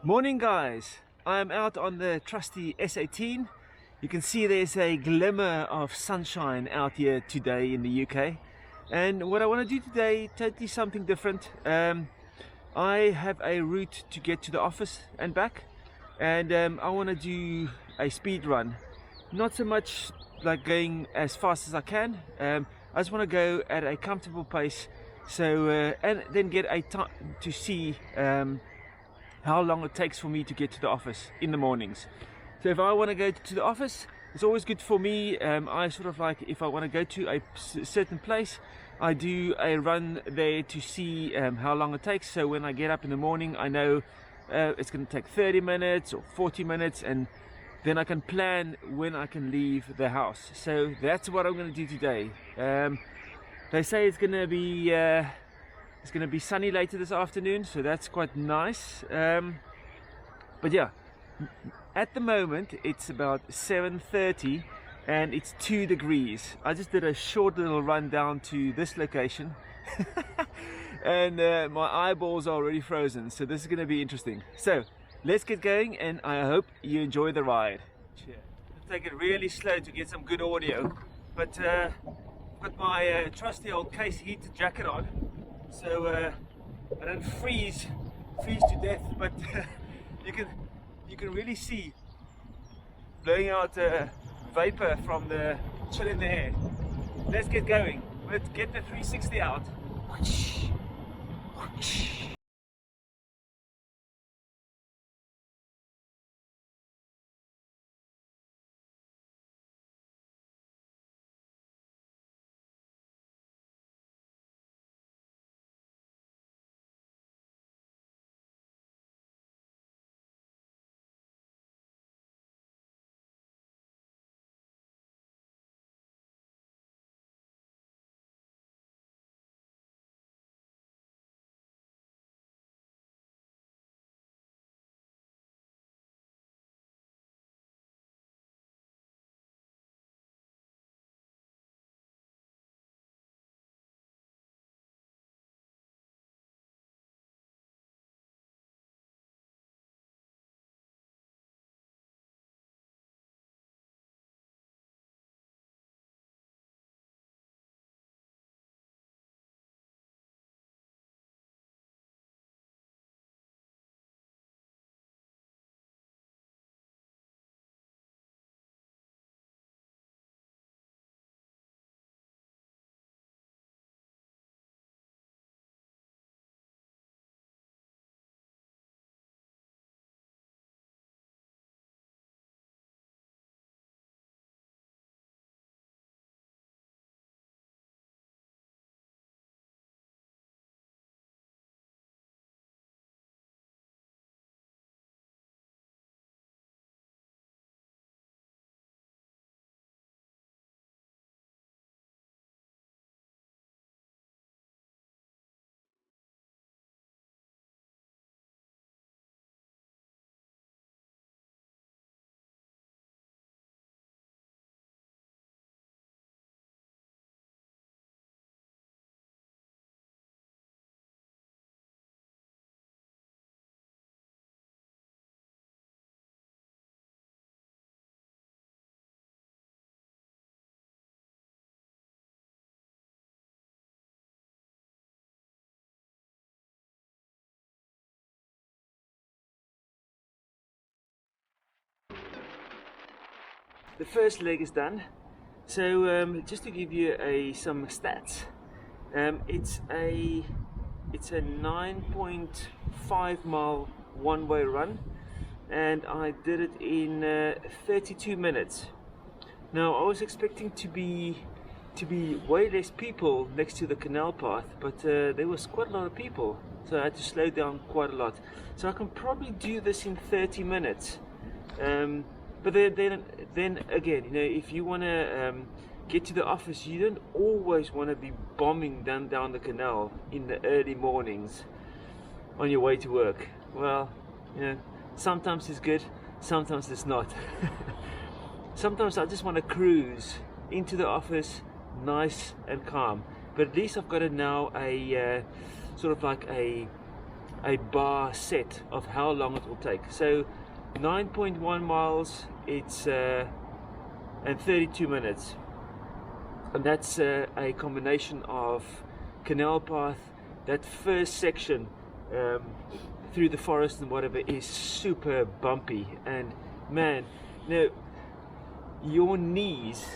Morning guys, I'm out on the trusty S18. You can see there's a glimmer of sunshine out here today in the UK, and what I want to do today, totally something different. I have a route to get to the office and back, and I want to do a speed run. Not so much like going as fast as I can. I just want to go at a comfortable pace, so and then get a time to see how long it takes for me to get to the office in the mornings. So if I want to go to the office, it's always good for me. I sort of like, if I want to go to a certain place, I do a run there to see how long it takes. So when I get up in the morning, I know it's going to take 30 minutes or 40 minutes, and then I can plan when I can leave the house. So that's what I'm going to do today. They say it's going to be sunny later this afternoon, so that's quite nice. But yeah, at the moment it's about 7:30 and it's 2 degrees. I just did a short little run down to this location and my eyeballs are already frozen, so this is going to be interesting. So let's get going, and I hope you enjoy the ride. I'll take it really slow to get some good audio, but I've got my trusty old case heated jacket on, so I don't freeze to death, but you can really see blowing out vapor from the chill in the air. Let's get going. Let's get the 360 out. The first leg is done. So just to give you some stats, it's a 9.5 mile one-way run, and I did it in 32 minutes. Now I was expecting to be way less people next to the canal path, but there was quite a lot of people, so I had to slow down quite a lot. So I can probably do this in 30 minutes. But then again, you know, if you want to get to the office, you don't always want to be bombing down the canal in the early mornings on your way to work. Well, you know, sometimes it's good, sometimes it's not. Sometimes I just want to cruise into the office, nice and calm. But at least I've got now a sort of like a a bar set of how long it will take. So 9.1 miles, it's and 32 minutes, and that's a combination of canal path. That first section through the forest and whatever is super bumpy, and man, your knees,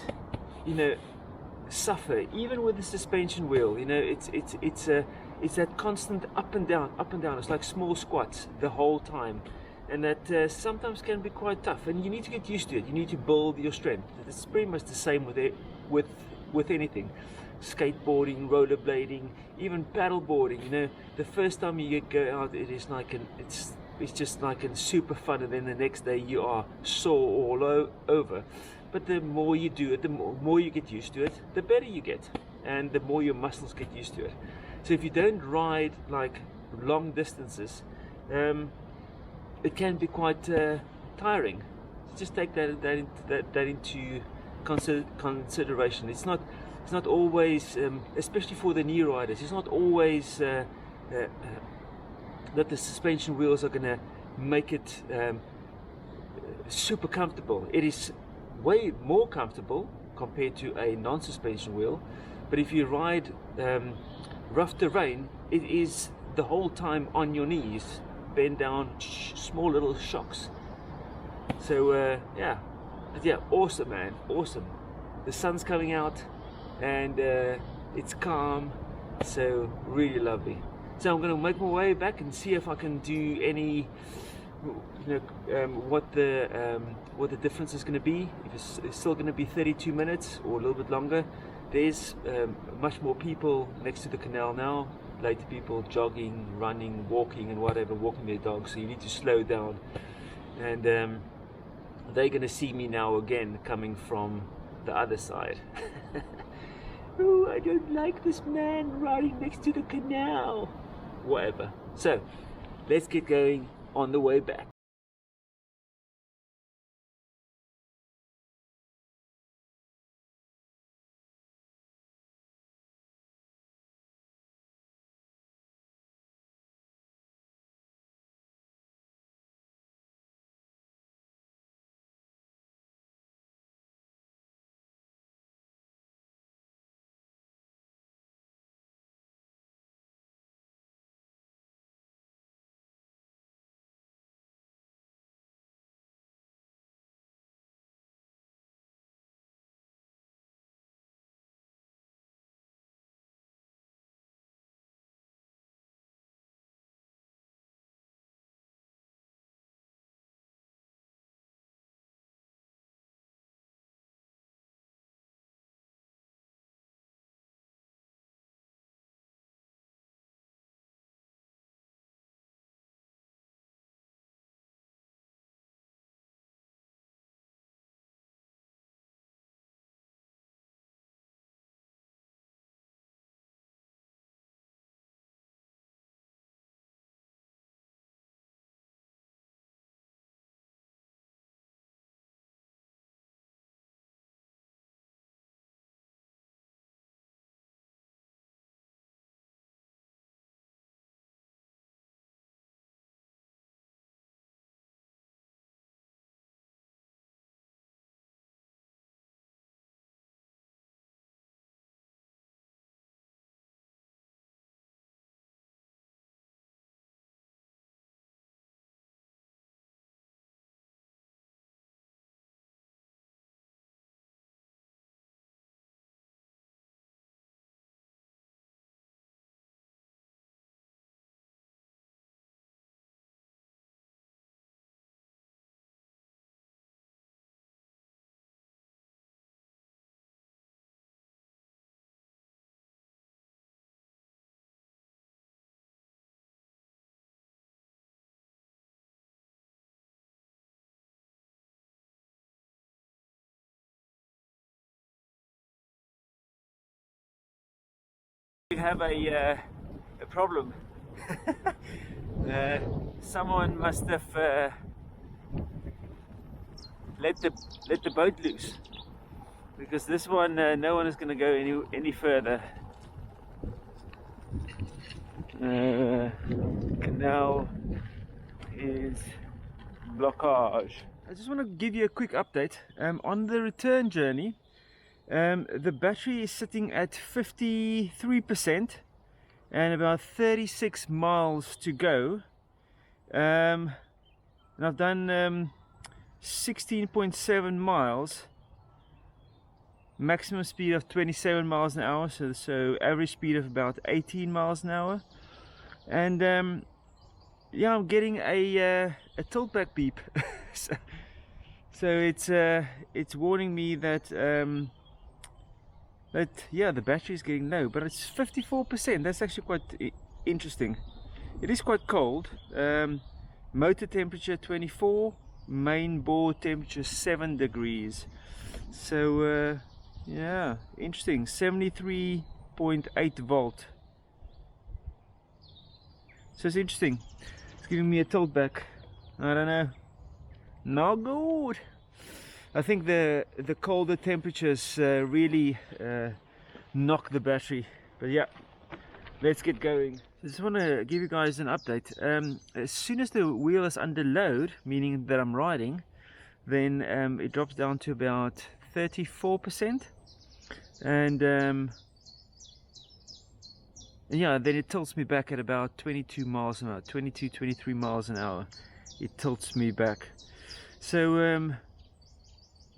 suffer even with the suspension wheel. It's that constant up and down, up and down. It's like small squats the whole time, and that sometimes can be quite tough. And you need to get used to it. You need to build your strength. It's pretty much the same with anything. Skateboarding, rollerblading, even paddleboarding. The first time you go out, it is like it's just like super fun, and then the next day you are sore all over. But the more you do it, the more you get used to it, the better you get, and the more your muscles get used to it. So if you don't ride like long distances, it can be quite tiring. Just take that into consideration. It's not always, especially for the new riders, it's not always that the suspension wheels are going to make it super comfortable. It is way more comfortable compared to a non-suspension wheel, but if you ride rough terrain, it is the whole time on your knees, bend down, small little shocks. So yeah, awesome, man, awesome. The sun's coming out, and it's calm, so really lovely. So I'm going to make my way back and see if I can do any, what the difference is going to be. If it's still going to be 32 minutes or a little bit longer. There's much more people next to the canal now. Later people jogging, running, walking and whatever, walking their dogs, so you need to slow down. And they're going to see me now again coming from the other side. Oh, I don't like this man riding next to the canal. Whatever. So let's get going on the way back. We have a problem. Someone must have let the boat loose, because this one, no one is going to go any further. now is blockage. I just want to give you a quick update. On the return journey, the battery is sitting at 53% and about 36 miles to go. And I've done 16.7 miles, maximum speed of 27 miles an hour, so average speed of about 18 miles an hour. And yeah, I'm getting a tilt back beep. so it's warning me that yeah, the battery is getting low, but it's 54%. That's actually quite interesting. It is quite cold. Motor temperature 24, main board temperature 7 degrees. So yeah, interesting. 73.8 volt. So it's interesting. It's giving me a tilt back. I don't know. Not good. I think the colder temperatures really knock the battery. But yeah, let's get going. I just want to give you guys an update. As soon as the wheel is under load, meaning that I'm riding, then it drops down to about 34%, and yeah, then it tilts me back at about 22 miles an hour, 23 miles an hour. It tilts me back. So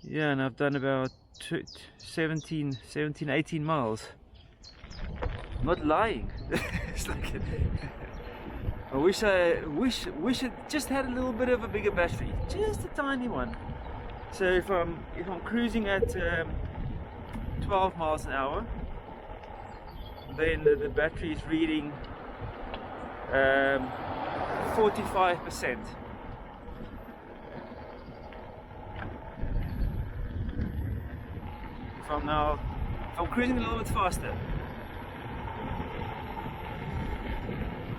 yeah, and I've done about 18 miles. I'm not lying. It's like I wish it just had a little bit of a bigger battery, just a tiny one. So if I'm cruising at 12 miles an hour, then the battery is reading 45%. If I'm cruising a little bit faster,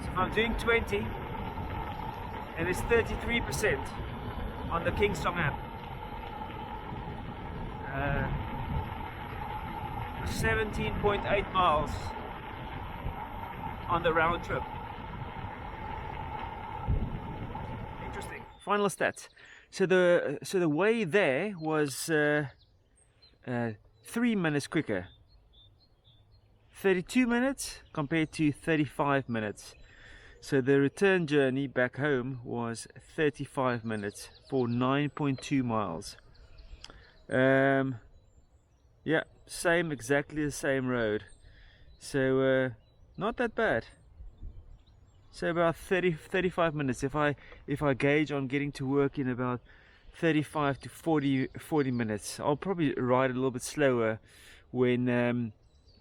so if I'm doing 20, and it's 33% on the Kingsong app, 17.8 miles on the round trip. Interesting. Final stats. So the way there was 3 minutes quicker. 32 minutes compared to 35 minutes. So the return journey back home was 35 minutes for 9.2 miles. Yeah, exactly the same road. So not that bad. So about 35 minutes. If I gauge on getting to work in about 35 to 40 minutes. I'll probably ride a little bit slower when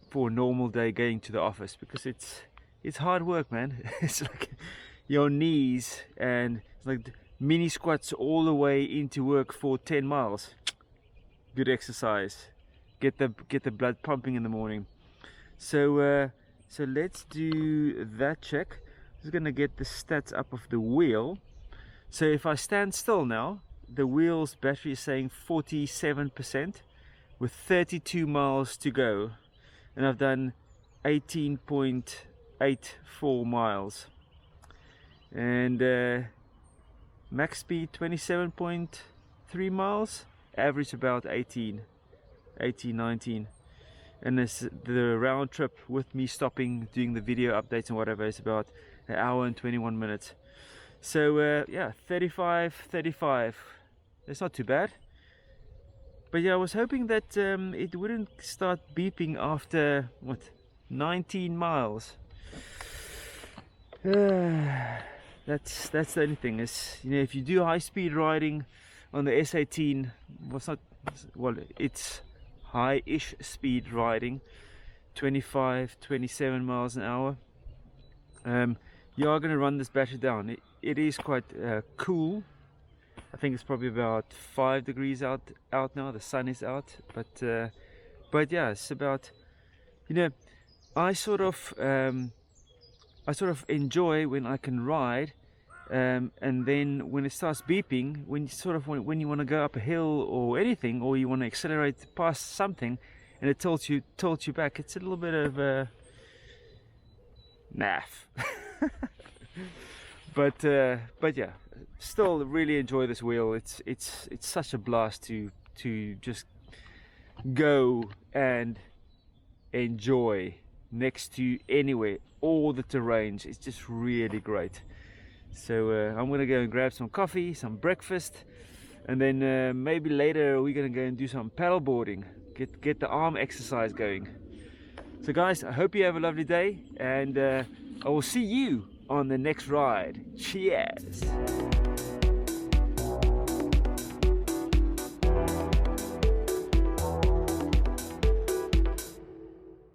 for a normal day going to the office, because it's hard work, man. It's like your knees, and it's like mini squats all the way into work for 10 miles. Good exercise. Get the blood pumping in the morning. So so let's do that check. I'm just gonna get the stats up of the wheel. So if I stand still now, the wheel's battery is saying 47% with 32 miles to go, and I've done 18.84 miles, and max speed 27.3 miles, average about 18, 19, and the round trip with me stopping, doing the video updates and whatever, is about an hour and 21 minutes. So yeah, 35. That's not too bad. But yeah, I was hoping that it wouldn't start beeping after, what, 19 miles. That's the only thing is, you know, if you do high-speed riding on the S18, it's high-ish speed riding, 25, 27 miles an hour. You are going to run this battery down. It is quite cool. I think it's probably about 5 degrees out now. The sun is out, but yeah, it's about, you know, I sort of enjoy when I can ride, and then when it starts beeping, when you want to go up a hill or anything, or you want to accelerate past something, and it tilts you back. It's a little bit of naff. But yeah, still really enjoy this wheel. It's such a blast to just go and enjoy next to anywhere. All the terrains, it's just really great. So I'm gonna go and grab some coffee, some breakfast, and then maybe later we're gonna go and do some paddle boarding, get the arm exercise going. So guys, I hope you have a lovely day, and I will see you on the next ride. Cheers.